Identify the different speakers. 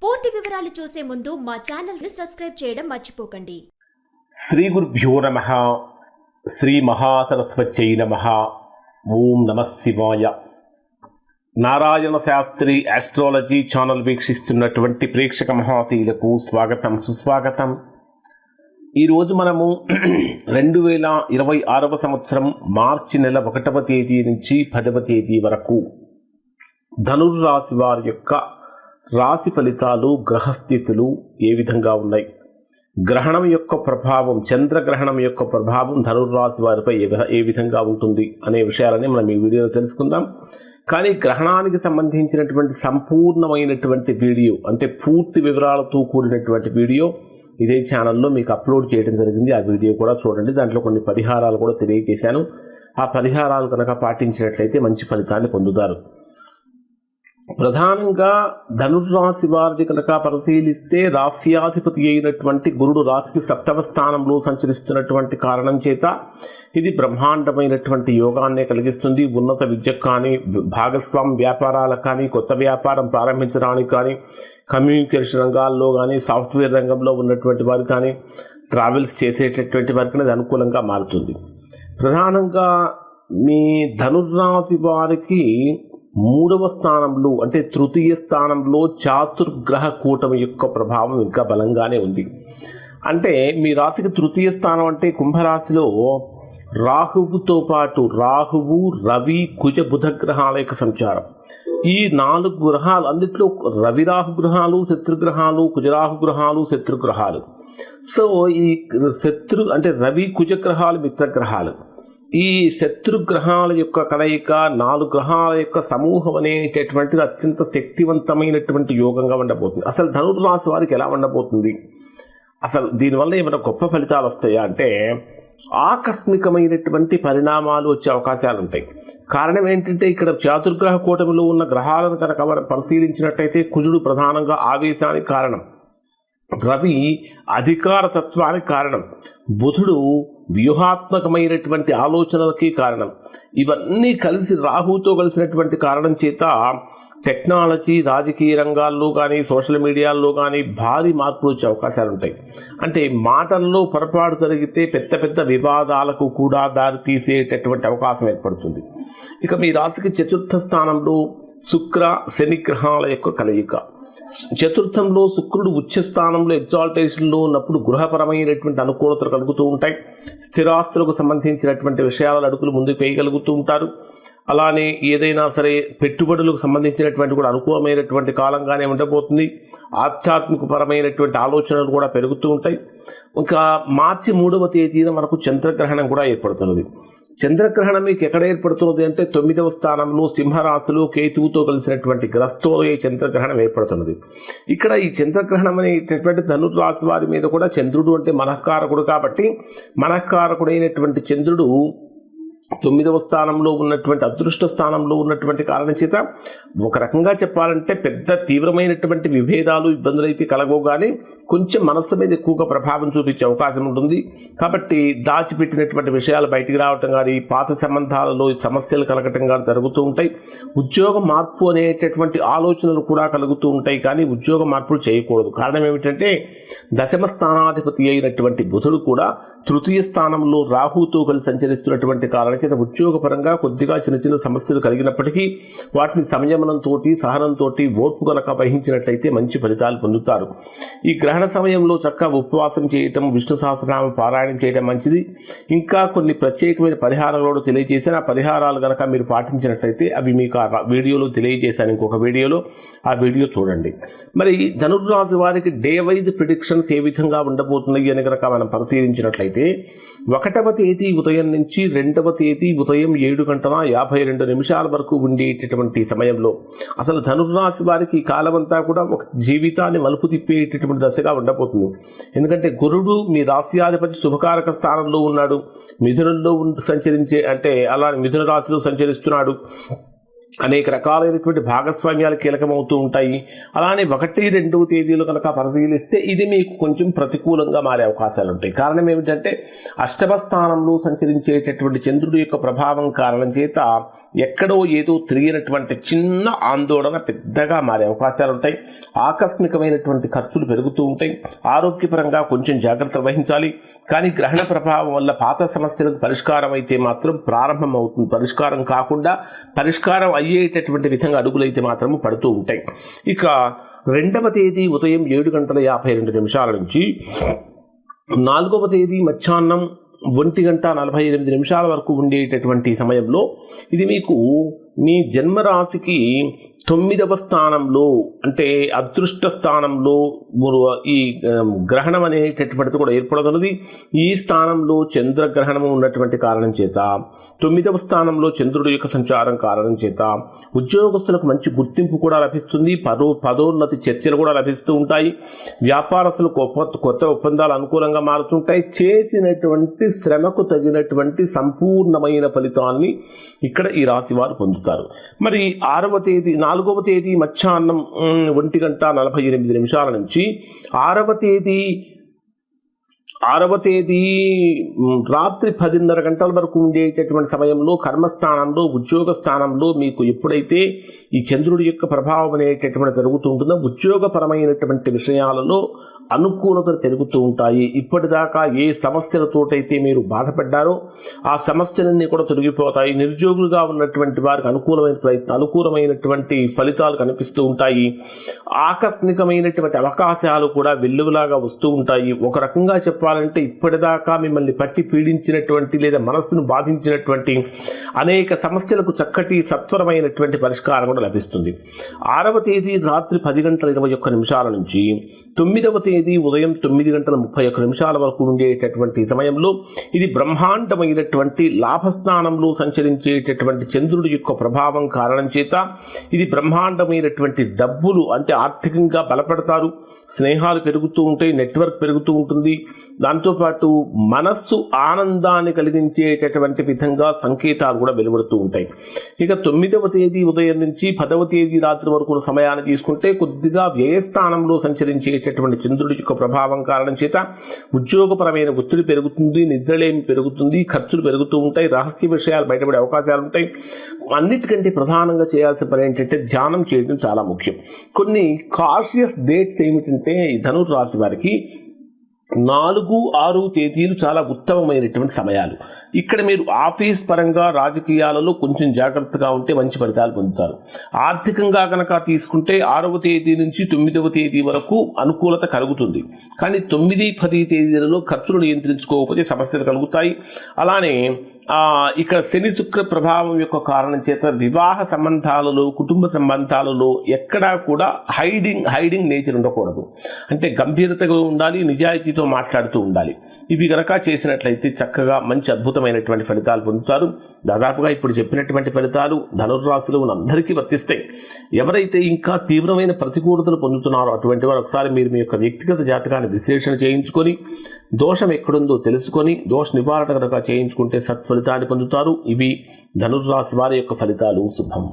Speaker 1: పూర్తి వివరాలు చూసే ముందు మా ఛానల్ ని సబ్స్క్రైబ్ చేయడం మర్చిపోకండి.
Speaker 2: శ్రీ గురుభ్యో నమః. శ్రీ మహాసరస్వత్యై నమః. ఓం నమః శివాయ. నారాయణ శాస్త్రి ఆస్ట్రాలజీ ఛానల్ వీక్షిస్తున్నటువంటి ప్రేక్షక మహాశీలకు స్వాగతం, సుస్వాగతం. ఈరోజు మనము 2026 సంవత్సరం మార్చి నెల 1వ తేదీ నుంచి 10వ తేదీ వరకు ధనుర్రాశి వారి యొక్క రాశి ఫలితాలు, గ్రహస్థితులు ఏ విధంగా ఉన్నాయి, గ్రహణం యొక్క ప్రభావం, చంద్రగ్రహణం యొక్క ప్రభావం ధనుర్రాశి వారిపై ఏ విధంగా ఉంటుంది అనే విషయాలని మనం ఈ వీడియోలో తెలుసుకుందాం. కానీ గ్రహణానికి సంబంధించినటువంటి సంపూర్ణమైనటువంటి వీడియో, అంటే పూర్తి వివరాలతో కూడినటువంటి వీడియో ఇదే ఛానల్లో మీకు అప్లోడ్ చేయడం జరిగింది. ఆ వీడియో కూడా చూడండి. దాంట్లో కొన్ని పరిహారాలు కూడా తెలియజేశాను. ఆ పరిహారాలు కనుక పాటించినట్లయితే మంచి ఫలితాన్ని పొందుతారు. ప్రధానంగా ధనుర్రాశి వారిని కనుక పరిశీలిస్తే రాశ్యాధిపతి అయినటువంటి గురుడు రాశికి 7వ స్థానంలో సంచరిస్తున్నటువంటి కారణం చేత ఇది బ్రహ్మాండమైనటువంటి యోగాన్ని కలిగిస్తుంది. ఉన్నత విద్యకు కానీ, భాగస్వామ్య వ్యాపారాలకు కానీ, కొత్త వ్యాపారం ప్రారంభించడానికి కానీ, కమ్యూనికేషన్ రంగాల్లో కానీ, సాఫ్ట్వేర్ రంగంలో ఉన్నటువంటి వారు కానీ, ట్రావెల్స్ చేసేటటువంటి వారికి అది అనుకూలంగా మారుతుంది. ప్రధానంగా మీ ధనుర్రాశి వారికి 3వ స్థానంలో, అంటే తృతీయ స్థానంలో చాతుర్గ్రహ కూటమి యొక్క ప్రభావం ఇంకా బలంగానే ఉంది. అంటే మీ రాశికి తృతీయ స్థానం అంటే కుంభరాశిలో రాహువుతో పాటు రాహువు, రవి, కుజ, బుధ గ్రహాల యొక్క సంచారం. ఈ 4 గ్రహాలు, అందులో రవి రాహు గ్రహాలు శత్రుగ్రహాలు, కుజరాహు గ్రహాలు శత్రుగ్రహాలు. సో ఈ అంటే రవి కుజ గ్రహాలు మిత్రగ్రహాలు. ఈ శత్రుగ్రహాల యొక్క కలయిక, 4 గ్రహాల యొక్క సమూహం అనేటటువంటిది అత్యంత శక్తివంతమైనటువంటి యోగంగా ఉండబోతుంది. అసలు ధనుర్రాశి వారికి ఎలా ఉండబోతుంది, అసలు దీనివల్ల ఏమైనా గొప్ప ఫలితాలు వస్తాయా అంటే ఆకస్మికమైనటువంటి పరిణామాలు వచ్చే అవకాశాలు ఉంటాయి. కారణం ఏంటంటే ఇక్కడ చాతుర్గ్రహ కూటమిలో ఉన్న గ్రహాలను కనుక మనం పరిశీలించినట్టయితే కుజుడు ప్రధానంగా ఆవేశానికి కారణం, రవి అధికార తత్వానికి కారణం, బుధుడు వ్యూహాత్మకమైనటువంటి ఆలోచనలకి కారణం. ఇవన్నీ కలిసి రాహుతో కలిసినటువంటి కారణం చేత టెక్నాలజీ, రాజకీయ రంగాల్లో కానీ, సోషల్ మీడియాల్లో కానీ భారీ మార్పులు వచ్చే అవకాశాలు ఉంటాయి. అంటే మాటల్లో పొరపాటు జరిగితే పెద్ద పెద్ద వివాదాలకు కూడా దారి తీసేటటువంటి అవకాశం ఏర్పడుతుంది. ఇక మీ రాశికి 4వ స్థానంలో శుక్ర, శని గ్రహాల యొక్క కలయిక. చతుర్థంలో శుక్రుడు ఉచ్చ స్థానంలో ఎగ్జాల్టేషన్లో ఉన్నప్పుడు గృహపరమైనటువంటి అనుకూలతలు కలుగుతూ ఉంటాయి. స్థిరాస్తులకు సంబంధించినటువంటి విషయాల అడుగులు ముందుకు వేయగలుగుతూ ఉంటారు. అలానే ఏదైనా సరే పెట్టుబడులకు సంబంధించినటువంటి కూడా అనుకూలమైనటువంటి కాలంగానే ఉండబోతుంది. ఆధ్యాత్మికపరమైనటువంటి ఆలోచనలు కూడా పెరుగుతూ ఉంటాయి. ఇంకా మార్చి 3వ తేదీన మనకు చంద్రగ్రహణం కూడా ఏర్పడుతున్నది. చంద్రగ్రహణం మీకు ఎక్కడ ఏర్పడుతున్నది అంటే 9వ స్థానంలో సింహరాశిలో కేతువుతో కలిసినటువంటి గ్రస్తోదయ చంద్రగ్రహణం ఏర్పడుతున్నది. ఇక్కడ ఈ చంద్రగ్రహణం అనేటటువంటి ధనుర్రాశి వారి మీద కూడా చంద్రుడు అంటే మనఃకారకుడు కాబట్టి మనఃకారకుడైనటువంటి చంద్రుడు 9వ స్థానంలో ఉన్నటువంటి అదృష్ట స్థానంలో ఉన్నటువంటి కారణం చేత ఒక రకంగా చెప్పాలంటే పెద్ద తీవ్రమైనటువంటి విభేదాలు, ఇబ్బందులు అయితే కలగవు, కానీ కొంచెం మనస్సు మీద ఎక్కువగా ప్రభావం చూపించే అవకాశం ఉంటుంది. కాబట్టి దాచిపెట్టినటువంటి విషయాలు బయటికి రావటం కానీ, పాత సంబంధాలలో సమస్యలు కలగటం కానీ జరుగుతూ ఉంటాయి. ఉద్యోగ మార్పు అనేటటువంటి ఆలోచనలు కూడా కలుగుతూ ఉంటాయి, కానీ ఉద్యోగ మార్పులు చేయకూడదు. కారణం ఏమిటంటే 10వ స్థానాధిపతి అయినటువంటి బుధుడు కూడా తృతీయ స్థానంలో రాహుతో కలిసి సంచరిస్తున్నటువంటి కారణం చేత ఉద్యోగపరంగా కొద్దిగా చిన్న చిన్న సమస్యలు కలిగినప్పటికీ వాటిని సంయమనంతో, సహనంతో, ఓర్పు కనుక వహించినట్లయితే మంచి ఫలితాలు పొందుతారు. ఈ గ్రహణ సమయంలో చక్కగా ఉపవాసం చేయటం, విష్ణు సహస్రనామ పారాయణం చేయడం మంచిది. ఇంకా కొన్ని ప్రత్యేకమైన పరిహారాలు కూడా తెలియజేశాను. ఆ పరిహారాలు కనుక మీరు పాటించినట్లయితే అవి మీకు ఆ వీడియోలో తెలియజేశాను, ఇంకొక వీడియోలో. ఆ వీడియో చూడండి. మరి ధనుర్రాశి వారికి డే వైజ్ ప్రిడిక్షన్స్ ఏ విధంగా ఉండబోతున్నాయి అని కనుక మనం పరిశీలించినట్లయితే 1వ తేదీ ఉదయం నుంచి 2వ తేదీ ఉదయం 7:52 వరకు ఉండేటటువంటి సమయంలో అసలు ధనుర్రాశి వారికి ఈ కాలం అంతా కూడా ఒక జీవితాన్ని మలుపు తిప్పేటటువంటి దశగా ఉండబోతుంది. ఎందుకంటే గురుడు మీ రాశ్యాధిపతి శుభకారక స్థానంలో ఉన్నాడు, మిథునంలో సంచరించే, అంటే అలా మిథున రాశిలో సంచరిస్తున్నాడు. అనేక రకాలైనటువంటి భాగస్వామ్యాలు కీలకమవుతూ ఉంటాయి. అలానే 1, 2 తేదీలు కనుక పరిశీలిస్తే ఇది మీకు కొంచెం ప్రతికూలంగా మారే అవకాశాలు ఉంటాయి. కారణం ఏమిటంటే అష్టమ స్థానంలో సంచరించేటటువంటి చంద్రుడి యొక్క ప్రభావం కారణం చేత ఎక్కడో ఏదో తిరిగినటువంటి చిన్న ఆందోళన పెద్దగా మారే అవకాశాలు ఉంటాయి. ఆకస్మికమైనటువంటి ఖర్చులు పెరుగుతూ ఉంటాయి. ఆరోగ్యపరంగా కొంచెం జాగ్రత్త వహించాలి. కానీ గ్రహణ ప్రభావం వల్ల పాత సమస్యలకు పరిష్కారం అయితే మాత్రం ప్రారంభం అవుతుంది. పరిష్కారం కాకుండా పరిష్కారం అయ్యేటటువంటి విధంగా అడుగులైతే మాత్రము పడుతూ ఉంటాయి. ఇక 2వ తేదీ ఉదయం 7:52 నుంచి 4వ తేదీ మధ్యాహ్నం 1:48 వరకు ఉండేటటువంటి సమయంలో ఇది మీకు మీ జన్మరాశికి 9వ స్థానంలో అంటే అదృష్ట స్థానంలో ఈ గ్రహణం అనేటటువంటిది కూడా ఏర్పడుతున్నది. ఈ స్థానంలో చంద్రగ్రహణము ఉన్నటువంటి కారణం చేత 9వ స్థానంలో చంద్రుడి యొక్క సంచారం కారణం చేత ఉద్యోగస్తులకు మంచి గుర్తింపు కూడా లభిస్తుంది. పదోన్నతి చర్చలు కూడా లభిస్తూ ఉంటాయి. వ్యాపారస్తులకు కొత్త ఒప్పందాలు అనుకూలంగా మారుతుంటాయి. చేసినటువంటి శ్రమకు తగినటువంటి సంపూర్ణమైన ఫలితాన్ని ఇక్కడ ఈ రాశి వారు పొందుతారు. మరి 4వ తేదీ మధ్యాహ్నం 1:48 నుంచి 6వ తేదీ రాత్రి 10:30 వరకు ఉండేటటువంటి సమయంలో కర్మస్థానంలో ఉద్యోగ స్థానంలో మీకు ఎప్పుడైతే ఈ చంద్రుడి యొక్క ప్రభావం అనేటటువంటి జరుగుతూ ఉంటుందో ఉద్యోగపరమైనటువంటి విషయాలలో అనుకూలతలు పెరుగుతూ ఉంటాయి. ఇప్పటిదాకా ఏ సమస్యలతోటైతే మీరు బాధపడ్డారో ఆ సమస్యలన్నీ కూడా తొలగిపోతాయి. నిరుద్యోగులుగా ఉన్నటువంటి వారికి అనుకూలమైనటువంటి ఫలితాలు కనిపిస్తూ ఉంటాయి. ఆకస్మికమైనటువంటి అవకాశాలు కూడా వెల్లువలాగా వస్తూ ఉంటాయి. ఒక రకంగా చెప్పాలంటే ఇప్పటిదాకా మిమ్మల్ని పట్టి పీడించినటువంటి లేదా మనస్సును బాధించినటువంటి అనేక సమస్యలకు చక్కటి సత్వరమైనటువంటి పరిష్కారం కూడా లభిస్తుంది. 6వ తేదీ రాత్రి 10:21 నుంచి 9వ తేదీ ఉదయం 9:31 వరకు ఉండేటటువంటి సమయంలో ఇది బ్రహ్మాండమైనటువంటి లాభస్థానంలో సంచరించేటటువంటి చంద్రుడి యొక్క ప్రభావం కారణం చేత ఇది బ్రహ్మాండమైనటువంటి డబ్బులు అంటే ఆర్థికంగా బలపడతారు. స్నేహాలు పెరుగుతూ ఉంటాయి. నెట్వర్క్ పెరుగుతూ ఉంటుంది. దాంతోపాటు మనస్సు ఆనందాన్ని కలిగించేటటువంటి విధంగా సంకేతాలు కూడా వెలువడుతూ ఉంటాయి. ఇక 9వ తేదీ ఉదయం నుంచి 10వ తేదీ రాత్రి వరకు సమయాన్ని తీసుకుంటే కొద్దిగా వ్యయస్థానంలో సంచరించేటటువంటి చంద్రుడి యొక్క ప్రభావం కారణం చేత ఉద్యోగపరమైన ఒత్తిడి పెరుగుతుంది. నిద్రలేమి పెరుగుతుంది. ఖర్చులు పెరుగుతూ ఉంటాయి. రహస్య విషయాలు బయటపడే అవకాశాలు ఉంటాయి. అన్నిటికంటే ప్రధానంగా చేయాల్సిన పని ఏంటంటే ధ్యానం చేయడం చాలా ముఖ్యం. కొన్ని కాన్షియస్ డేట్స్ ఏమిటంటే ధనుర్ రాశి వారికి 4, 6 తేదీలు చాలా ఉత్తమమైనటువంటి సమయాలు. ఇక్కడ మీరు ఆఫీస్ పరంగా రాజకీయాలలో కొంచెం జాగ్రత్తగా ఉంటే మంచి ఫలితాలు పొందుతారు. ఆర్థికంగా కనుక తీసుకుంటే 6వ తేదీ నుంచి 9వ తేదీ వరకు అనుకూలత కలుగుతుంది. కానీ 9, 10 తేదీలలో ఖర్చులు నియంత్రించుకోకపోతే సమస్యలు కలుగుతాయి. అలానే ఇక్కడ శని శుక్ర ప్రభావం యొక్క కారణం చేత వివాహ సంబంధాలలో కుటుంబ సంబంధాలలో ఎక్కడా కూడా హైడింగ్ నేచర్ ఉండకూడదు. అంటే గంభీరతగా ఉండాలి. నిజాయితీతో మాట్లాడుతూ ఉండాలి. ఇవి కనుక చేసినట్లయితే చక్కగా మంచి అద్భుతమైనటువంటి ఫలితాలు పొందుతారు. దాదాపుగా ఇప్పుడు చెప్పినటువంటి ఫలితాలు ధనుర్రాశిలో ఉన్న అందరికీ వర్తిస్తాయి. ఎవరైతే ఇంకా తీవ్రమైన ప్రతికూలతలు పొందుతున్నారో అటువంటి వారు ఒకసారి మీరు మీ యొక్క వ్యక్తిగత జాతకాన్ని విశ్లేషణ చేయించుకొని దోషం ఎక్కడుందో తెలుసుకొని దోష నివారణ కనుక చేయించుకుంటే సత్ఫలితాన్ని పొందుతారు. ఇవి ధనుర్రాశి వారి యొక్క ఫలితాలు. శుభం.